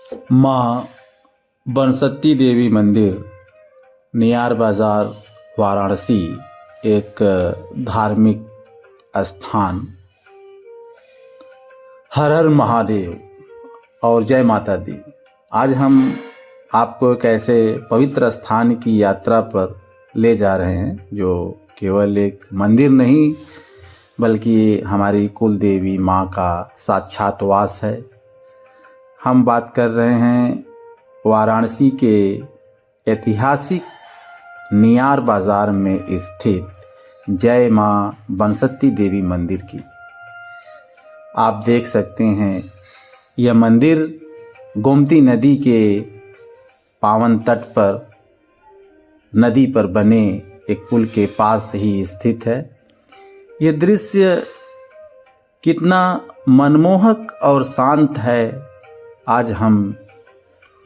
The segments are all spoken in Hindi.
माँ बनसती देवी मंदिर, नियार बाजार, वाराणसी एक धार्मिक स्थान। हर हर महादेव और जय माता दी। आज हम आपको एक ऐसे पवित्र स्थान की यात्रा पर ले जा रहे हैं जो केवल एक मंदिर नहीं बल्कि हमारी कुल देवी माँ का साक्षात वास है। हम बात कर रहे हैं वाराणसी के ऐतिहासिक नियार बाजार में स्थित जय माँ बनसती देवी मंदिर की। आप देख सकते हैं यह मंदिर गोमती नदी के पावन तट पर नदी पर बने एक पुल के पास ही स्थित है। यह दृश्य कितना मनमोहक और शांत है। आज हम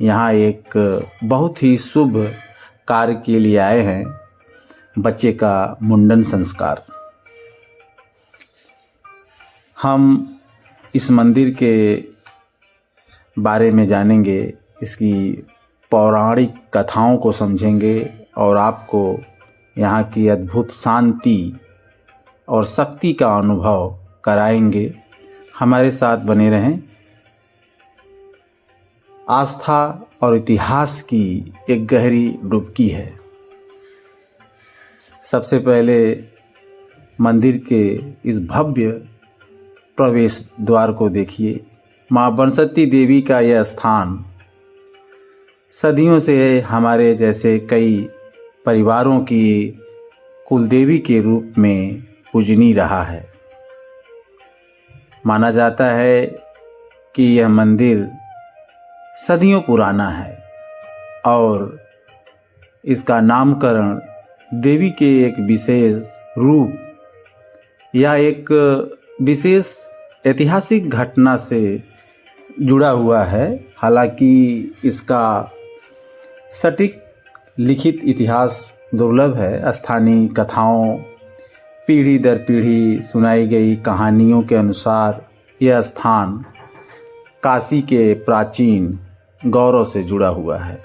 यहाँ एक बहुत ही शुभ कार्य के लिए आए हैं, बच्चे का मुंडन संस्कार। हम इस मंदिर के बारे में जानेंगे, इसकी पौराणिक कथाओं को समझेंगे और आपको यहाँ की अद्भुत शांति और शक्ति का अनुभव कराएंगे। हमारे साथ बने रहें। आस्था और इतिहास की एक गहरी डुबकी है। सबसे पहले मंदिर के इस भव्य प्रवेश द्वार को देखिए। माँ बनसती देवी का यह स्थान सदियों से हमारे जैसे कई परिवारों की कुलदेवी के रूप में पूजनीय रहा है। माना जाता है कि यह मंदिर सदियों पुराना है और इसका नामकरण देवी के एक विशेष रूप या एक विशेष ऐतिहासिक घटना से जुड़ा हुआ है। हालांकि इसका सटीक लिखित इतिहास दुर्लभ है। स्थानीय कथाओं, पीढ़ी दर पीढ़ी सुनाई गई कहानियों के अनुसार यह स्थान काशी के प्राचीन गौरव से जुड़ा हुआ है।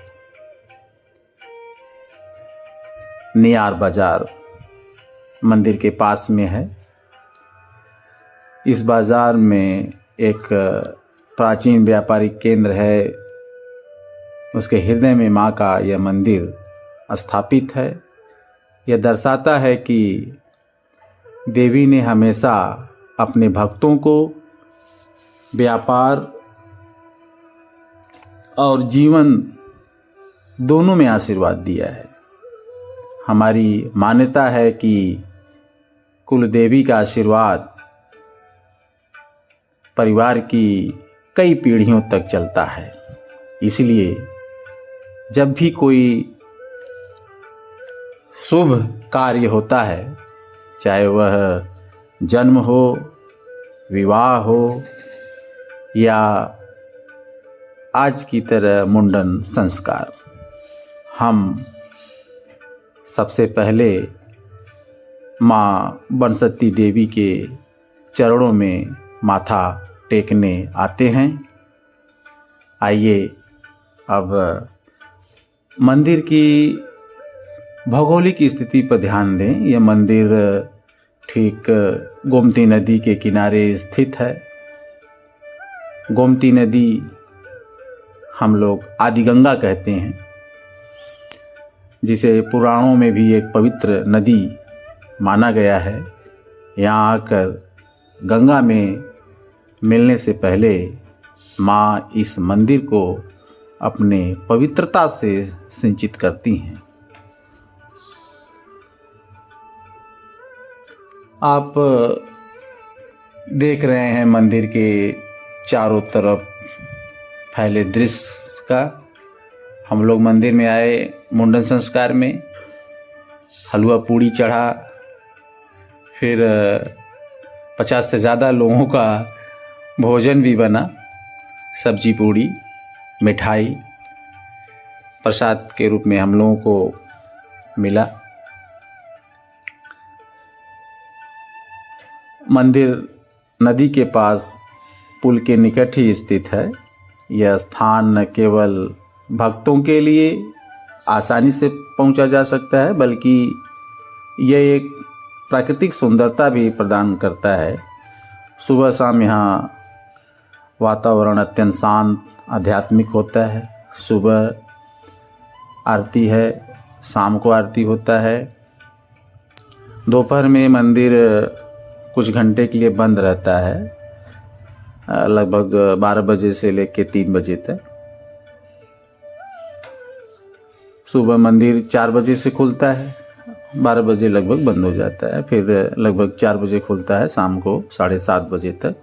नियार बाजार मंदिर के पास में है। इस बाजार में एक प्राचीन व्यापारिक केंद्र है। उसके हृदय में माँ का यह मंदिर स्थापित है। यह दर्शाता है कि देवी ने हमेशा अपने भक्तों को व्यापार और जीवन दोनों में आशीर्वाद दिया है। हमारी मान्यता है कि कुल देवी का आशीर्वाद परिवार की कई पीढ़ियों तक चलता है। इसलिए जब भी कोई शुभ कार्य होता है, चाहे वह जन्म हो, विवाह हो या आज की तरह मुंडन संस्कार, हम सबसे पहले माँ बनसती देवी के चरणों में माथा टेकने आते हैं। आइए अब मंदिर की भौगोलिक स्थिति पर ध्यान दें। यह मंदिर ठीक गोमती नदी के किनारे स्थित है। गोमती नदी हम लोग आदि गंगा कहते हैं, जिसे पुराणों में भी एक पवित्र नदी माना गया है। यहाँ आकर गंगा में मिलने से पहले माँ इस मंदिर को अपने पवित्रता से सिंचित करती हैं। आप देख रहे हैं मंदिर के चारों तरफ फैले दृश्य का। हम लोग मंदिर में आए मुंडन संस्कार में, हलवा पूड़ी चढ़ा, फिर 50 से ज़्यादा लोगों का भोजन भी बना। सब्जी पूड़ी, मिठाई प्रसाद के रूप में हम लोगों को मिला। मंदिर नदी के पास पुल के निकट ही स्थित है। यह स्थान न केवल भक्तों के लिए आसानी से पहुंचा जा सकता है, बल्कि यह एक प्राकृतिक सुंदरता भी प्रदान करता है। सुबह शाम यहाँ वातावरण अत्यंत शांत आध्यात्मिक होता है। सुबह आरती है, शाम को आरती होता है। दोपहर में मंदिर कुछ घंटे के लिए बंद रहता है, लगभग 12 बजे से लेकर 3 बजे तक। सुबह मंदिर 4 बजे से खुलता है, 12 बजे लगभग बंद हो जाता है, फिर लगभग 4 बजे खुलता है, शाम को 7:30 बजे तक।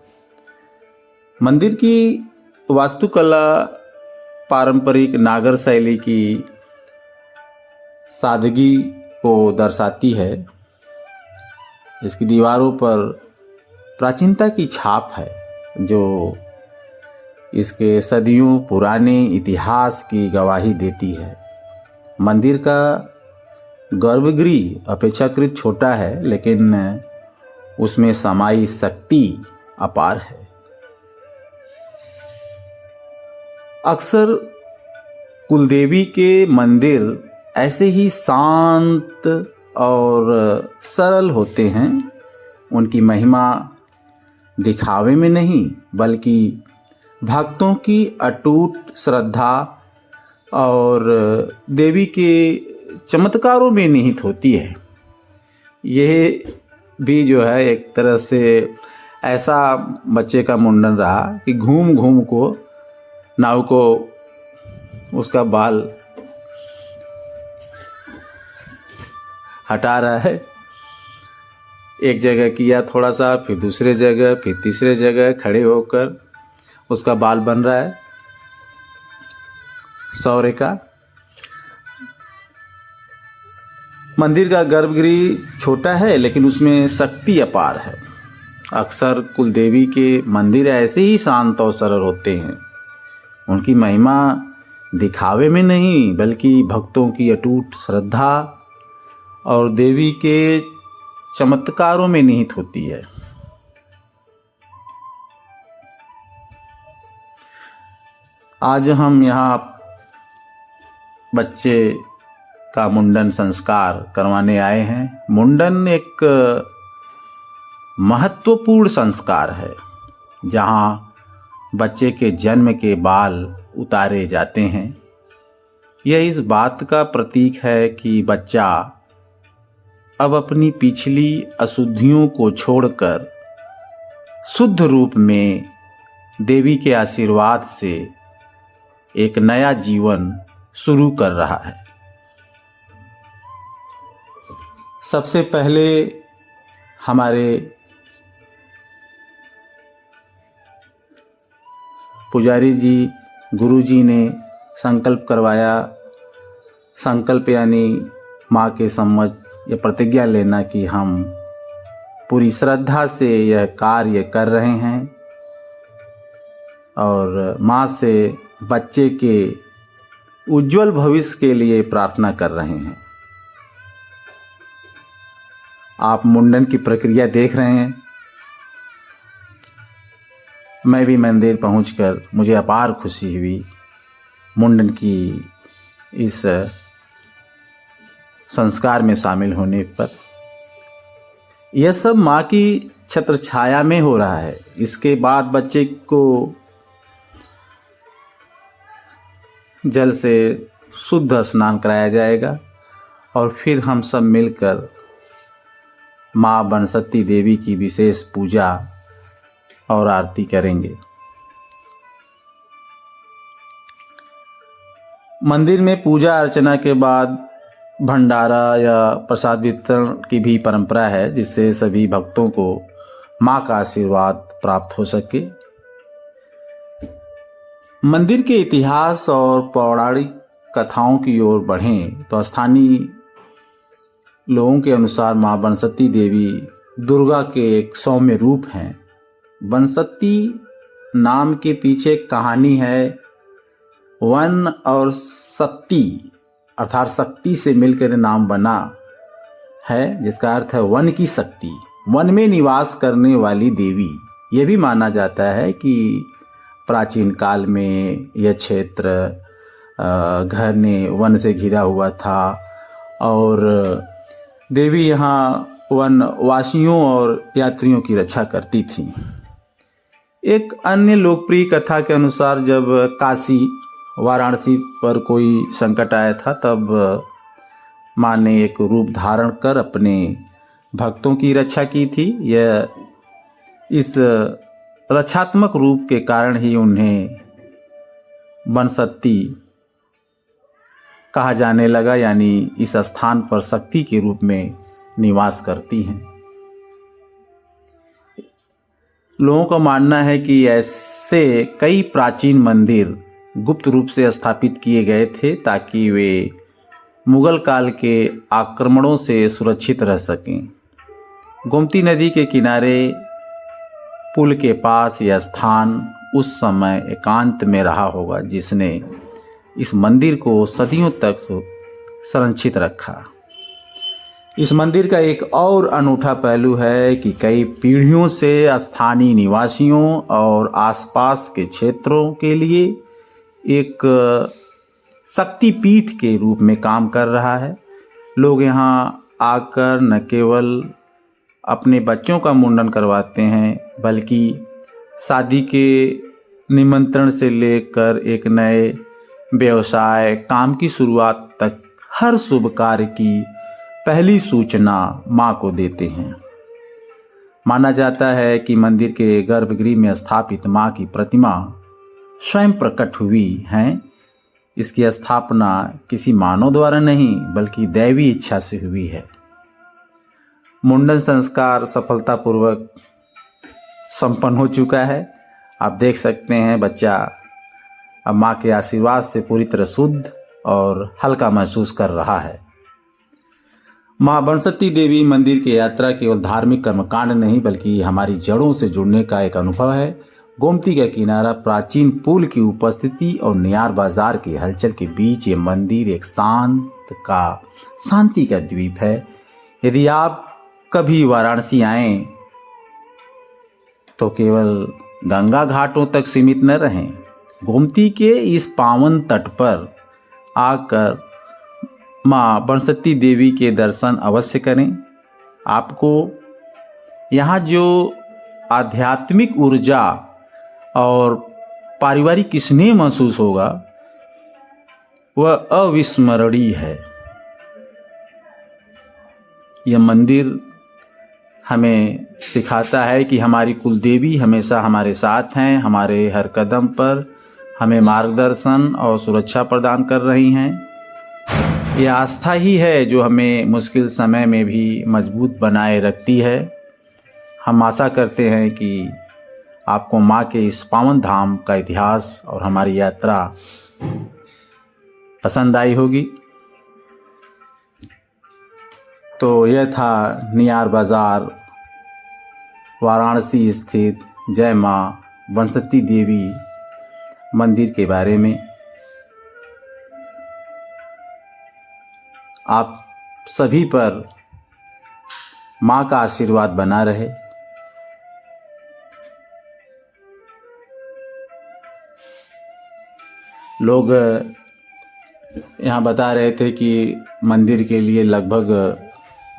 मंदिर की वास्तुकला पारंपरिक नागर शैली की सादगी को दर्शाती है। इसकी दीवारों पर प्राचीनता की छाप है, जो इसके सदियों पुराने इतिहास की गवाही देती है। मंदिर का गर्भगृह अपेक्षाकृत छोटा है, लेकिन उसमें समाई शक्ति अपार है। अक्सर कुलदेवी के मंदिर ऐसे ही शांत और सरल होते हैं। उनकी महिमा दिखावे में नहीं, बल्कि भक्तों की अटूट श्रद्धा और देवी के चमत्कारों में निहित होती है। यह भी जो है एक तरह से ऐसा बच्चे का मुंडन रहा कि घूम घूम को नाव को उसका बाल हटा रहा है। एक जगह किया थोड़ा सा, फिर दूसरे जगह, फिर तीसरे जगह खड़े होकर उसका बाल बन रहा है सौरे का। मंदिर का गर्भगृह छोटा है, लेकिन उसमें शक्ति अपार है। अक्सर कुलदेवी के मंदिर ऐसे ही शांत और सरल होते हैं। उनकी महिमा दिखावे में नहीं, बल्कि भक्तों की अटूट श्रद्धा और देवी के चमत्कारों में निहित होती है। आज हम यहाँ बच्चे का मुंडन संस्कार करवाने आए हैं। मुंडन एक महत्वपूर्ण संस्कार है, जहाँ बच्चे के जन्म के बाल उतारे जाते हैं। यह इस बात का प्रतीक है कि बच्चा अब अपनी पिछली अशुद्धियों को छोड़कर शुद्ध रूप में देवी के आशीर्वाद से एक नया जीवन शुरू कर रहा है। सबसे पहले हमारे पुजारी जी, गुरु जी ने संकल्प करवाया। संकल्प यानी माँ के समक्ष यह प्रतिज्ञा लेना कि हम पूरी श्रद्धा से यह कार्य कर रहे हैं और माँ से बच्चे के उज्जवल भविष्य के लिए प्रार्थना कर रहे हैं। आप मुंडन की प्रक्रिया देख रहे हैं। मैं भी मंदिर पहुंचकर मुझे अपार खुशी हुई मुंडन की इस संस्कार में शामिल होने पर। यह सब माँ की छत्र छाया में हो रहा है। इसके बाद बच्चे को जल से शुद्ध स्नान कराया जाएगा और फिर हम सब मिलकर माँ बनसती देवी की विशेष पूजा और आरती करेंगे। मंदिर में पूजा अर्चना के बाद भंडारा या प्रसाद वितरण की भी परंपरा है, जिससे सभी भक्तों को माँ का आशीर्वाद प्राप्त हो सके। मंदिर के इतिहास और पौराणिक कथाओं की ओर बढ़ें तो स्थानीय लोगों के अनुसार माँ बनसती देवी दुर्गा के एक सौम्य रूप हैं। बनसती नाम के पीछे कहानी है। वन और सती अर्थात शक्ति से मिलकर नाम बना है, जिसका अर्थ है वन की शक्ति, वन में निवास करने वाली देवी। यह भी माना जाता है कि प्राचीन काल में यह क्षेत्र घने वन से घिरा हुआ था और देवी यहाँ वन वासियों और यात्रियों की रक्षा करती थी। एक अन्य लोकप्रिय कथा के अनुसार जब काशी वाराणसी पर कोई संकट आया था तब माँ ने एक रूप धारण कर अपने भक्तों की रक्षा की थी। यह इस रक्षात्मक रूप के कारण ही उन्हें बनशक्ति कहा जाने लगा, यानी इस स्थान पर शक्ति के रूप में निवास करती हैं। लोगों का मानना है कि ऐसे कई प्राचीन मंदिर गुप्त रूप से स्थापित किए गए थे ताकि वे मुगल काल के आक्रमणों से सुरक्षित रह सकें। गोमती नदी के किनारे पुल के पास यह स्थान उस समय एकांत में रहा होगा, जिसने इस मंदिर को सदियों तक संरक्षित रखा। इस मंदिर का एक और अनूठा पहलू है कि कई पीढ़ियों से स्थानीय निवासियों और आसपास के क्षेत्रों के लिए एक शक्तिपीठ के रूप में काम कर रहा है। लोग यहाँ आकर न केवल अपने बच्चों का मुंडन करवाते हैं बल्कि शादी के निमंत्रण से लेकर एक नए व्यवसाय काम की शुरुआत तक हर शुभ कार्य की पहली सूचना माँ को देते हैं। माना जाता है कि मंदिर के गर्भगृह में स्थापित माँ की प्रतिमा स्वयं प्रकट हुई है। इसकी स्थापना किसी मानव द्वारा नहीं बल्कि दैवी इच्छा से हुई है। मुंडन संस्कार सफलतापूर्वक संपन्न हो चुका है। आप देख सकते हैं बच्चा अब माँ के आशीर्वाद से पूरी तरह शुद्ध और हल्का महसूस कर रहा है। माँ बनशक्ति देवी मंदिर की यात्रा केवल धार्मिक कर्मकांड नहीं बल्कि हमारी जड़ों से जुड़ने का एक अनुभव है। गोमती का किनारा, प्राचीन पुल की उपस्थिति और नियार बाजार की हलचल के बीच ये मंदिर एक शांति का द्वीप है। यदि आप कभी वाराणसी आएं तो केवल गंगा घाटों तक सीमित न रहें। गोमती के इस पावन तट पर आकर माँ बनशक्ति देवी के दर्शन अवश्य करें। आपको यहाँ जो आध्यात्मिक ऊर्जा और पारिवारिक स्नेह महसूस होगा वह अविस्मरणीय है। यह मंदिर हमें सिखाता है कि हमारी कुलदेवी हमेशा हमारे साथ हैं, हमारे हर कदम पर हमें मार्गदर्शन और सुरक्षा प्रदान कर रही हैं। यह आस्था ही है जो हमें मुश्किल समय में भी मजबूत बनाए रखती है। हम आशा करते हैं कि आपको माँ के इस पावन धाम का इतिहास और हमारी यात्रा पसंद आई होगी। तो यह था नियार बाजार वाराणसी स्थित जय माँ बनशक्ति देवी मंदिर के बारे में। आप सभी पर माँ का आशीर्वाद बना रहे। लोग यहाँ बता रहे थे कि मंदिर के लिए लगभग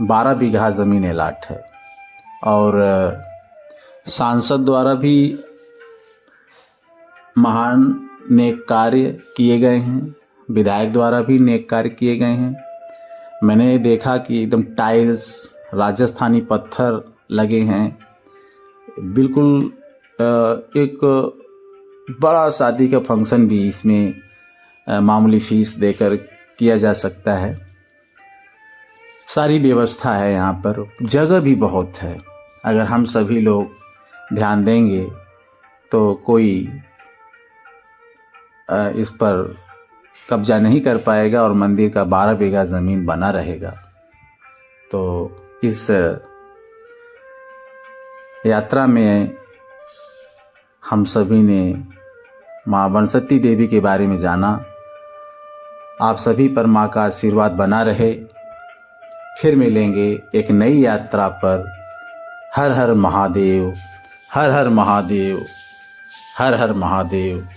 12 बीघा ज़मीन अलाट है और सांसद द्वारा भी महान नेक कार्य किए गए हैं, विधायक द्वारा भी नेक कार्य किए गए हैं। मैंने देखा कि एकदम टाइल्स, राजस्थानी पत्थर लगे हैं। बिल्कुल एक बड़ा शादी का फंक्शन भी इसमें मामूली फीस देकर किया जा सकता है। सारी व्यवस्था है यहाँ पर, जगह भी बहुत है। अगर हम सभी लोग ध्यान देंगे तो कोई इस पर कब्जा नहीं कर पाएगा और मंदिर का 12 बीघा ज़मीन बना रहेगा। तो इस यात्रा में हम सभी ने माँ बनशक्ति देवी के बारे में जाना। आप सभी पर माँ का आशीर्वाद बना रहे। फिर मिलेंगे एक नई यात्रा पर। हर हर महादेव, हर हर महादेव, हर हर महादेव।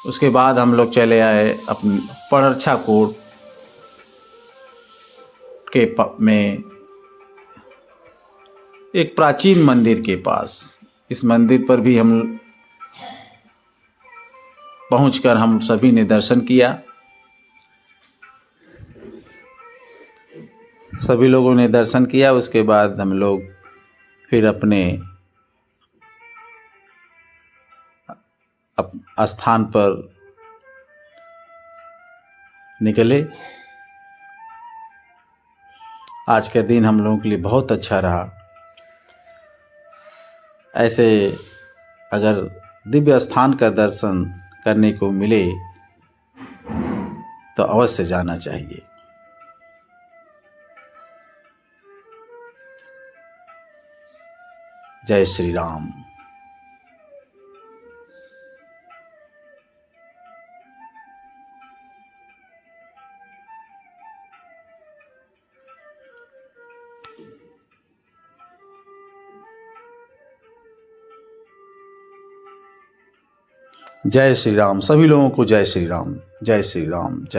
उसके बाद हम लोग चले आए अपने पड़रछा कोट में एक प्राचीन मंदिर के पास। इस मंदिर पर भी हम पहुंचकर हम सभी ने दर्शन किया। सभी लोगों ने दर्शन किया। उसके बाद हम लोग फिर अपने स्थान पर निकले। आज का दिन हम लोगों के लिए बहुत अच्छा रहा। ऐसे अगर दिव्य स्थान का दर्शन करने को मिले तो अवश्य जाना चाहिए। जय श्री राम। जय श्री राम। सभी लोगों को जय श्री राम। जय श्री राम।